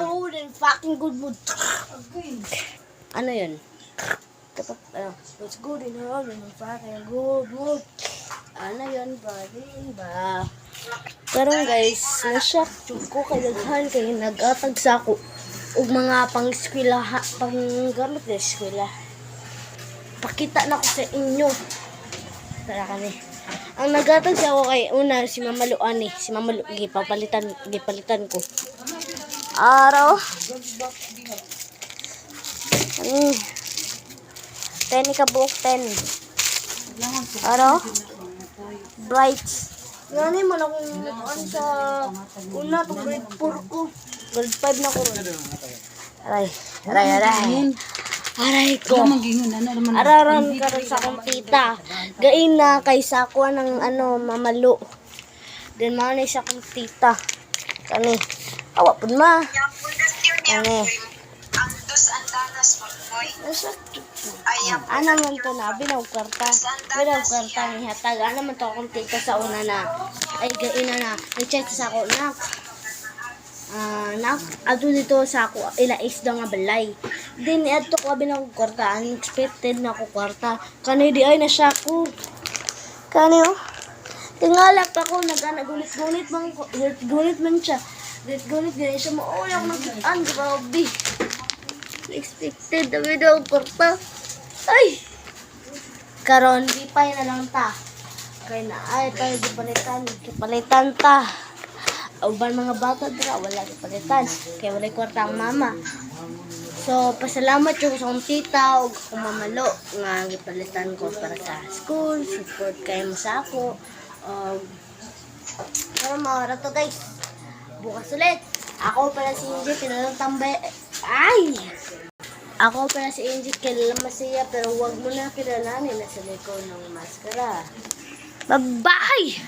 mood and fucking good mood. Ano yun? Kapag, what's good in her own and fucking good mood. Ano yun ba? Diba? Pero guys, nasyak ko kay daghan kay nag-atag sa ako ug mga pang-eskwela, pang-gamit na eskwela. Pakita na ko sa inyo. Tara kami. Ang nag-atag sa ako kay una si Mamalu ani, si Mamalu gipalitan ko. Araw. 10 ka buok 10. Araw. Brights. Ngani man akong sa una to grade 4 ko. Grade 5 na ko. Aray ko. Araran ka rin sa akong tita. Gain na kay sakwa ng Mamalu. Then manay sa akong tita. Kani. Awa pud ma. Kani. Ano man to na, binaw kwarta ni hatag. Ano man to akong tita sa una na, ay gaina na, nag-check sa ako, ato dito sa ako, ilais daw nga balay. Then, ato ko binaw kwarta, unexpected na ako kwarta. Kani di ay na siya ko. Kani tingalak ako, nag-gunit man siya. Gunit siya, mauli ako nag-an, grabe. Expected na video korta. Ay! Karon di pa na lang ta. Kay na ay tayo gipalitan ta. Uban mga bata dira wala gipalitan. Kay wala kwarta ang mama. So pasalamat yung sa akong tita ug akong Mamalu nga gipalitan ko para sa school, support kayo mo sa ako. Pero mawara to guys. Bukas ulit. Ako pala si Inji, kailangan tambay. Ay! Ako pala si Inji, kailangan masaya, pero wag mo na kilalanin na sa likod ng maskara. Bye-bye!